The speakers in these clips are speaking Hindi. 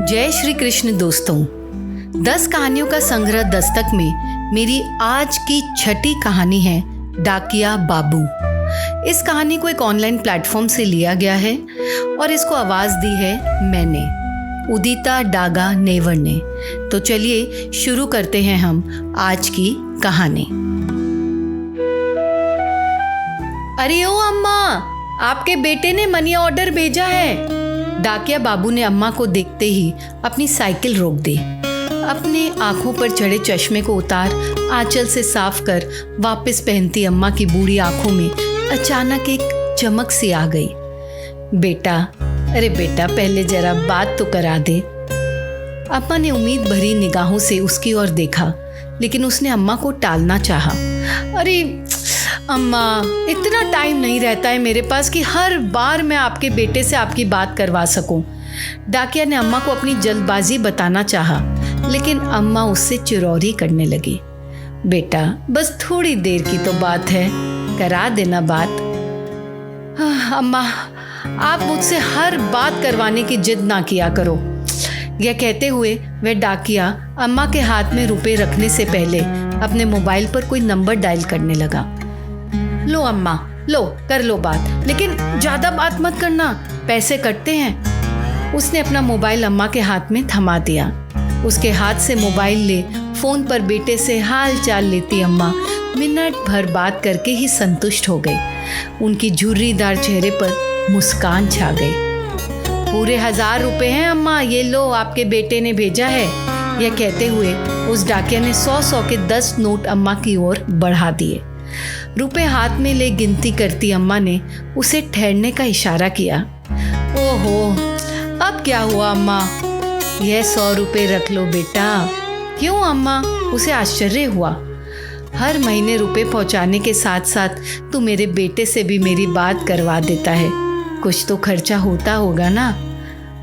जय श्री कृष्ण दोस्तों। 10 कहानियों का संग्रह दस्तक में मेरी आज की छठी कहानी है डाकिया बाबू। इस कहानी को एक ऑनलाइन प्लेटफॉर्म से लिया गया है और इसको आवाज दी है मैंने, उदिता डागा नेवर ने। तो चलिए शुरू करते हैं हम आज की कहानी। अरे ओ अम्मा, आपके बेटे ने मनी ऑर्डर भेजा है। डाकिया बाबू ने अम्मा को देखते ही अपनी साइकिल रोक दी। अपने आंखों पर चढ़े चश्मे को उतार आंचल से साफ कर वापस पहनती अम्मा की बूढ़ी आंखों में अचानक एक चमक सी आ गई। बेटा, अरे बेटा, पहले जरा बात तो करा दे। अम्मा ने उम्मीद भरी निगाहों से उसकी ओर देखा, लेकिन उसने अम्मा को टालना चाहा। अरे अम्मा, इतना टाइम नहीं रहता है मेरे पास कि हर बार मैं आपके बेटे से आपकी बात करवा सकूं। डाकिया ने अम्मा को अपनी जल्दबाजी बताना चाहा, लेकिन अम्मा उससे चिरौरी करने लगी। बेटा, बस थोड़ी देर की तो बात है, करा देना बात। अम्मा, आप मुझसे हर बात करवाने की जिद ना किया करो। यह कहते हुए वह डाकिया अम्मा के हाथ में रुपए रखने से पहले अपने मोबाइल पर कोई नंबर डायल करने लगा। लो अम्मा, लो कर लो बात, लेकिन ज्यादा बात मत करना, पैसे कटते हैं। उसने अपना मोबाइल अम्मा के हाथ में थमा दिया। उसके हाथ से मोबाइल ले फोन पर बेटे से हाल चाल लेती अम्मा मिनट भर बात करके ही संतुष्ट हो गई। उनकी झुर्रीदार चेहरे पर मुस्कान छा गई। पूरे 1000 रुपए हैं अम्मा, ये लो, आपके बेटे ने भेजा है। यह कहते हुए उस डाकिया ने 100 के 10 नोट अम्मा की ओर बढ़ा दिए। रुपए हाथ में ले गिनती करती अम्मा ने उसे ठहरने का इशारा किया। ओहो, अब क्या हुआ अम्मा? यह 100 रुपए रख लो बेटा। क्यों अम्मा? उसे आश्चर्य हुआ। हर महीने रुपए पहुंचाने के साथ साथ तू मेरे बेटे से भी मेरी बात करवा देता है, कुछ तो खर्चा होता होगा ना?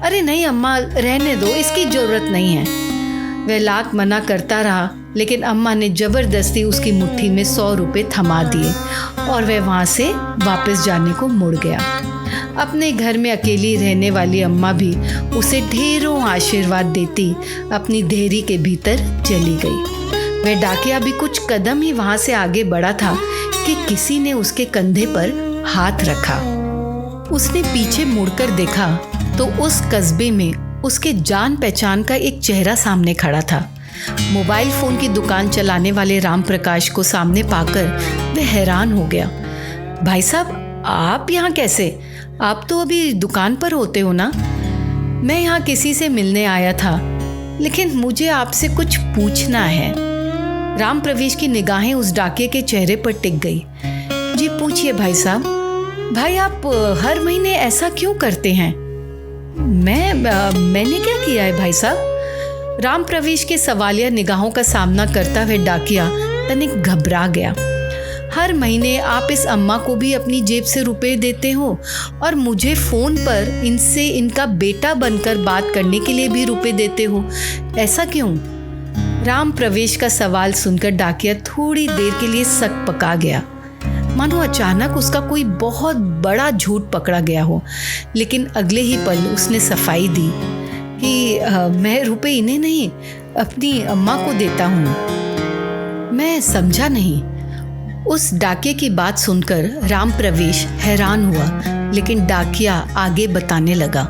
अरे नहीं अम्मा, रहने दो, इसकी जरूरत नहीं है। वह लाख मना करता रहा, लेकिन अम्मा ने जबरदस्ती उसकी मुट्ठी में 100 रुपए थमा दिए और वह वहाँ से वापस जाने को मुड़ गया। अपने घर में अकेली रहने वाली अम्मा भी उसे ढेरों आशीर्वाद देती अपनी देहरी के भीतर चली गई। वह डाकिया भी कुछ कदम ही वहाँ से आगे बढ़ा था कि किसी ने उसके कंधे पर हाथ रखा। उसने पीछे मुड़कर देखा तो उस कस्बे में उसके जान पहचान का एक चेहरा सामने खड़ा था। मोबाइल फोन की दुकान चलाने वाले राम प्रकाश को सामने पाकर वह हैरान हो गया। भाई साहब, आप यहाँ कैसे? आप तो अभी दुकान पर होते हो ना? मैं यहाँ किसी से मिलने आया था, लेकिन मुझे आपसे कुछ पूछना है। राम प्रवेश की निगाहें उस डाकिये के चेहरे पर टिक गई। जी पूछिए भाई साहब। भाई, आप हर महीने ऐसा क्यों करते हैं? मैंने क्या किया है भाई साहब? राम प्रवेश के सवालिया निगाहों का सामना करता हुआ डाकिया तनिक घबरा गया। हर महीने आप इस अम्मा को भी अपनी जेब से रुपए देते हो और मुझे फोन पर इनसे इनका बेटा बनकर बात करने के लिए भी रुपए देते हो, ऐसा क्यों? राम प्रवेश का सवाल सुनकर डाकिया थोड़ी देर के लिए सक पका गया, मानो अचानक उसका कोई बहुत बड़ा झूठ पकड़ा गया हो। लेकिन अगले ही पल उसने सफाई दी कि मैं रुपए इन्हें नहीं, अपनी अम्मा को देता हूँ। मैं समझा नहीं। उस डाकिये की बात सुनकर राम प्रवेश हैरान हुआ, लेकिन डाकिया आगे बताने लगा।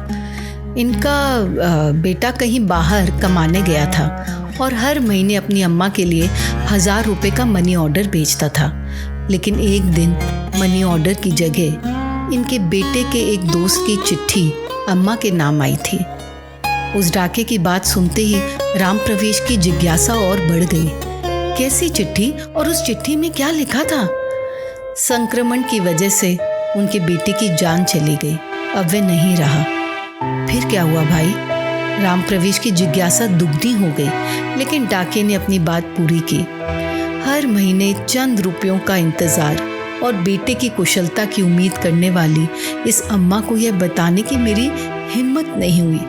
इनका बेटा कहीं बाहर कमाने गया था और हर महीने अपनी अम्मा के लिए 1000 रुपए का मनी ऑर्डर भेजता था। लेकिन एक दिन मनी ऑर्डर की जगह इनके बेटे के एक दोस्त की चिट्ठी अम्मा के नाम आई थी। उस डाके की बात सुनते ही राम प्रवेश की जिज्ञासा और बढ़ गई। कैसी चिट्ठी और उस चिट्ठी में क्या लिखा था? संक्रमण की वजह से उनके बेटे की जान चली गई, अब वे नहीं रहा। फिर क्या हुआ भाई? राम प्रवेश की जिज्ञासा दुगनी हो गई, लेकिन डाके ने अपनी बात पूरी की। हर महीने चंद रुपयों का इंतजार और बेटे की कुशलता की उम्मीद करने वाली इस अम्मा को यह बताने की मेरी हिम्मत नहीं हुई।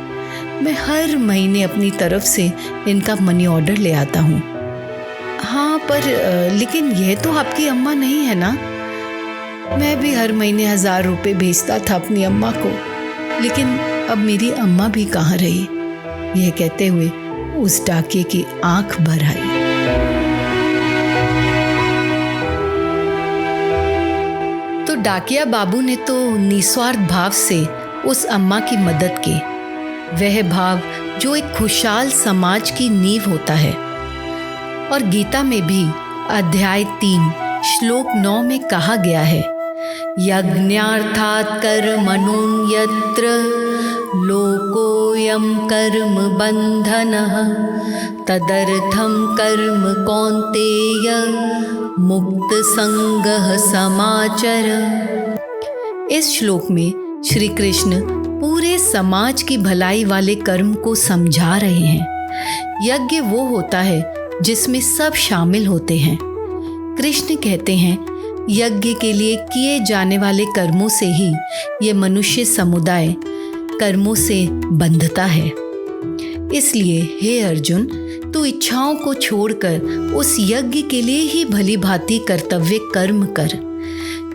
मैं हर महीने अपनी तरफ से इनका मनी ऑर्डर ले आता हूँ। हाँ, पर लेकिन यह तो आपकी अम्मा नहीं है ना? मैं भी हर महीने 1000 रुपए भेजता था अपनी अम्मा को, लेकिन अब मेरी अम्मा भी कहाँ रही। यह कहते हुए उस डाकिये की आंख भर आई। तो डाकिया बाबू ने तो निस्वार्थ भाव से उस अम्मा की मदद की, वह भाव जो एक खुशहाल समाज की नींव होता है। और गीता में भी अध्याय 3 श्लोक 9 में कहा गया है, यज्ञार्थात् कर्मणो यत्र लोकोऽयं कर्म बन्धनः तदर्थं कर्म कौन्तेय मुक्त संगः समाचर। इस श्लोक में श्री कृष्ण पूरे समाज की भलाई वाले कर्म को समझा रहे हैं। यज्ञ वो होता है जिसमें सब शामिल होते हैं। कृष्ण कहते हैं, यज्ञ के लिए किए जाने वाले कर्मों से ही ये मनुष्य समुदाय कर्मों से बंधता है। इसलिए हे अर्जुन, तू इच्छाओं को छोड़कर उस यज्ञ के लिए ही भली भांति कर्तव्य कर्म कर।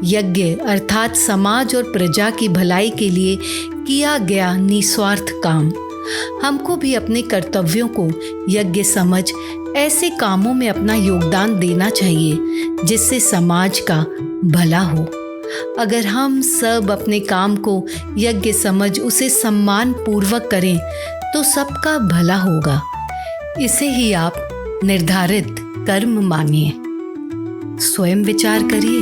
यज्ञ अर्थात समाज और प्रजा की भलाई के लिए किया गया निस्वार्थ काम। हमको भी अपने कर्तव्यों को यज्ञ समझ ऐसे कामों में अपना योगदान देना चाहिए जिससे समाज का भला हो। अगर हम सब अपने काम को यज्ञ समझ उसे सम्मान पूर्वक करें तो सबका भला होगा। इसे ही आप निर्धारित कर्म मानिए। स्वयं विचार करिए।